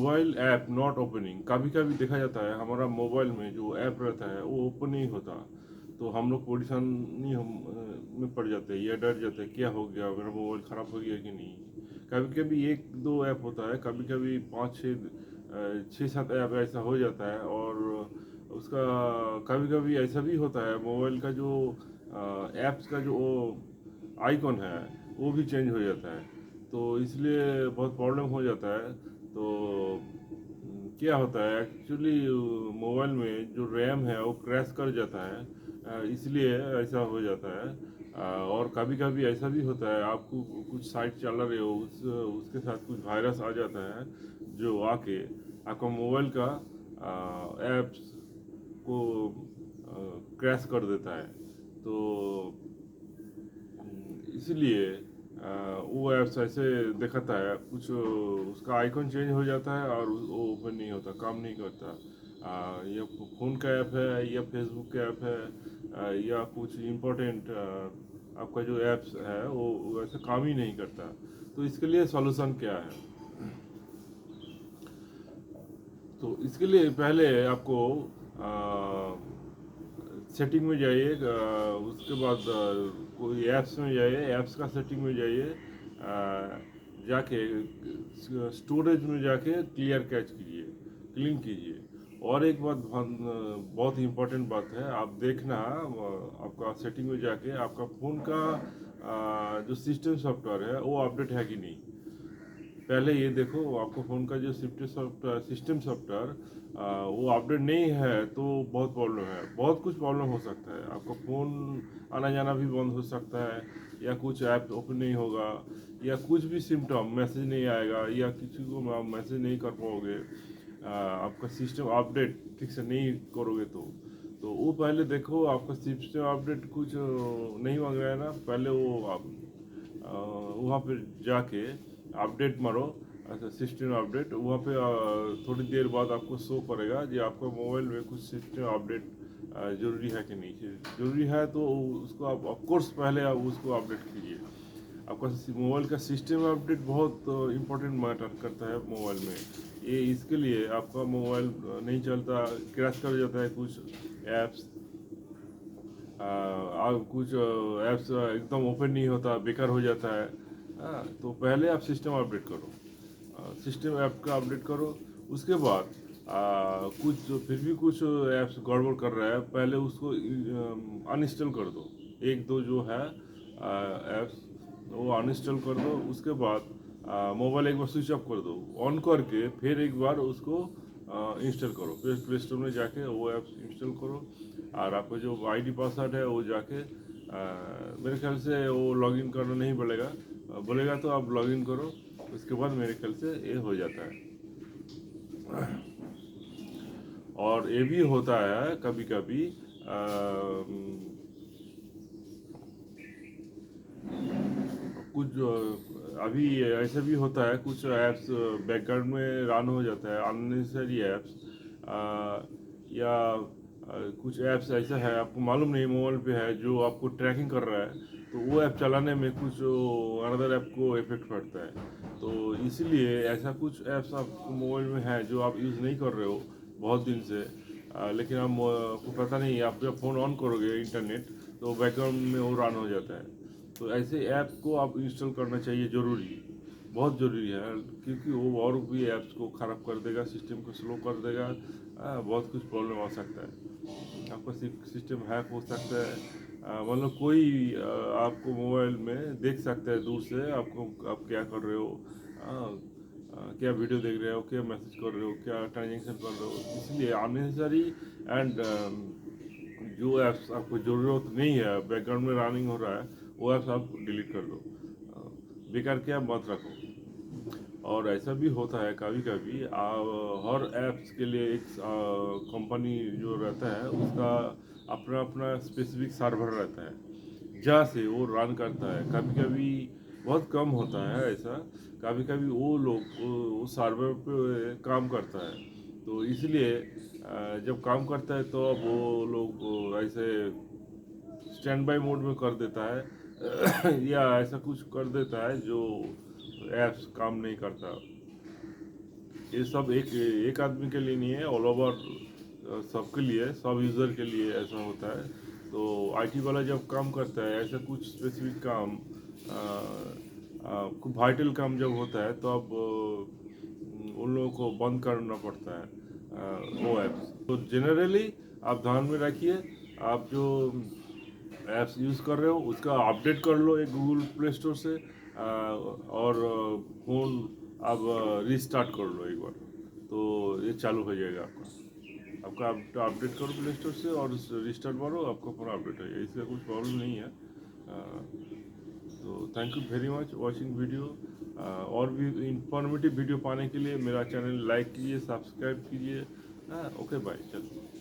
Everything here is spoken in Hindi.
मोबाइल ऐप नॉट ओपनिंग, कभी कभी देखा जाता है हमारा मोबाइल में जो ऐप रहता है वो ओपन नहीं होता, तो हम लोग परेशानी में पड़ जाते हैं या डर जाते हैं क्या हो गया, मेरा मोबाइल ख़राब हो गया कि नहीं। कभी कभी एक दो ऐप होता है, कभी कभी पाँच छः सात ऐप ऐसा हो जाता है, और उसका कभी कभी ऐसा भी होता है मोबाइल का जो ऐप्स का जो आइकॉन है वो भी चेंज हो जाता है, तो इसलिए बहुत प्रॉब्लम हो जाता है। तो क्या होता है एक्चुअली मोबाइल में जो रैम है वो क्रैश कर जाता है, इसलिए ऐसा हो जाता है। और कभी कभी ऐसा भी होता है आपको कुछ साइट चल रहे हो उसके साथ कुछ वायरस आ जाता है जो आके आपका मोबाइल का एप्स को क्रैश कर देता है। तो इसलिए वो ऐप्स ऐसे दिखाता है कुछ उसका आइकॉन चेंज हो जाता है और वो ओपन नहीं होता, काम नहीं करता। या फ़ोन का ऐप है या फेसबुक का ऐप है, या कुछ इम्पोर्टेंट आपका जो ऐप्स है वो वैसे काम ही नहीं करता। तो इसके लिए सॉल्यूशन क्या है? तो इसके लिए पहले आपको सेटिंग में जाइए, उसके बाद कोई ऐप्स में जाइए, ऐप्स का सेटिंग में जाइए, जाके स्टोरेज में जाके क्लियर कैच कीजिए, क्लीन कीजिए। और एक बात बहुत बहुत इम्पोर्टेंट बात है, आप देखना आपका सेटिंग में जाके आपका फ़ोन का जो सिस्टम सॉफ्टवेयर है वो अपडेट है कि नहीं। पहले ये देखो आपको फ़ोन का जो सिस्टम सॉफ्टवेयर वो अपडेट नहीं है तो बहुत प्रॉब्लम है, बहुत कुछ प्रॉब्लम हो सकता है। आपका फ़ोन आना जाना भी बंद हो सकता है, या कुछ ऐप ओपन नहीं होगा, या कुछ भी सिम्टम मैसेज नहीं आएगा, या किसी को आप मैसेज नहीं कर पाओगे, आपका सिस्टम अपडेट ठीक से नहीं करोगे तो वो पहले देखो आपका सिस्टम अपडेट कुछ नहीं मांग रहा है ना, पहले वो आप वहाँ पे जाके अपडेट मारो, अच्छा सिस्टम अपडेट, वहाँ पे थोड़ी देर बाद आपको शो करेगा कि आपका मोबाइल में कुछ सिस्टम अपडेट ज़रूरी है कि नहीं। ज़रूरी है तो उसको आप ऑफकोर्स पहले आप उसको अपडेट कीजिए। आपका मोबाइल का सिस्टम अपडेट बहुत इम्पोर्टेंट मैटर करता है मोबाइल में। ये इसके लिए आपका मोबाइल नहीं चलता, क्रैश कर जाता है कुछ ऐप्स, आप कुछ ऐप्स एकदम ओपन नहीं होता, बेकार हो जाता है। हाँ, तो पहले आप सिस्टम अपडेट करो, सिस्टम ऐप का अपडेट करो। उसके बाद कुछ फिर भी कुछ ऐप्स गड़बड़ कर रहा है, पहले उसको अनइंस्टॉल कर दो। एक दो जो है ऐप्स वो अनइंस्टॉल कर दो। उसके बाद मोबाइल एक बार स्विच ऑफ कर दो, ऑन करके फिर एक बार उसको इंस्टॉल करो, फिर प्ले स्टोर में जाके वो ऐप्स इंस्टॉल करो। और आपका जो आईडी पासवर्ड है वो जाके मेरे ख्याल से वो लॉगिन करना नहीं बोलेगा, बोलेगा तो आप लॉगिन करो, उसके बाद मेरे ख्याल से ये हो जाता है। और ये भी होता है कभी कभी कुछ अभी ऐसा भी होता है कुछ ऐप्स बैकग्राउंड में रन हो जाता है, अननेसेसरी ऐप्स, या कुछ ऐप्स ऐसा है आपको मालूम नहीं मोबाइल पे है जो आपको ट्रैकिंग कर रहा है, तो वो ऐप चलाने में कुछ अनदर ऐप को इफेक्ट पड़ता है। तो इसीलिए ऐसा कुछ ऐप्स आपको मोबाइल में है जो आप यूज़ नहीं कर रहे हो बहुत दिन से, लेकिन आपको पता नहीं, आप जब फ़ोन ऑन करोगे इंटरनेट तो बैकग्राउंड में वो रन हो जाता है। तो ऐसे ऐप को आप इंस्टॉल करना चाहिए, ज़रूरी, बहुत ज़रूरी है, क्योंकि वो और भी ऐप्स को ख़राब कर देगा, सिस्टम को स्लो कर देगा, बहुत कुछ प्रॉब्लम आ सकता है, आपका सिस्टम हैक हो सकता है। मतलब कोई आपको मोबाइल में देख सकता है दूर से आपको, आप क्या कर रहे हो, क्या वीडियो देख रहे हो, क्या मैसेज कर रहे हो, क्या ट्रांजेक्शन कर रहे हो। इसलिए अननेसेसरी एंड जो ऐप्स आपको ज़रूरत नहीं है बैकग्राउंड में रनिंग हो रहा है वो ऐप्स आप डिलीट कर दो, बेकार के आप मत रखो। और ऐसा भी होता है कभी कभी हर ऐप्स के लिए एक कंपनी जो रहता है उसका अपना अपना स्पेसिफिक सर्वर रहता है जहाँ से वो रन करता है। कभी कभी बहुत कम होता है ऐसा, कभी कभी वो लोग वो सर्वर पे काम करता है, तो इसलिए जब काम करता है तो अब वो लोग ऐसे स्टैंड बाई मोड में कर देता है या ऐसा कुछ कर देता है जो ऐप्स काम नहीं करता। ये सब एक आदमी के लिए नहीं है, ऑल ओवर सबके लिए, सब यूज़र के लिए ऐसा होता है। तो आईटी वाला जब काम करता है ऐसा कुछ स्पेसिफिक काम, कुछ वाइटल काम जब होता है तो अब उन लोगों को बंद करना पड़ता है वो ऐप्स। तो जनरली आप ध्यान में रखिए, आप जो ऐप्स यूज़ कर रहे हो उसका अपडेट कर लो एक गूगल प्ले स्टोर से, और फ़ोन आप रीस्टार्ट कर लो एक बार, तो ये चालू हो जाएगा आपका अपडेट करो प्ले स्टोर से और रिस्टार्ट मारो, आपका फ़ोन अपडेट हो जाएगा, इसका कुछ प्रॉब्लम नहीं है। तो thank you very much watching video. और भी इंफॉर्मेटिव वीडियो पाने के लिए मेरा चैनल लाइक कीजिए, सब्सक्राइब कीजिए। हाँ, ओके बाय, चलो।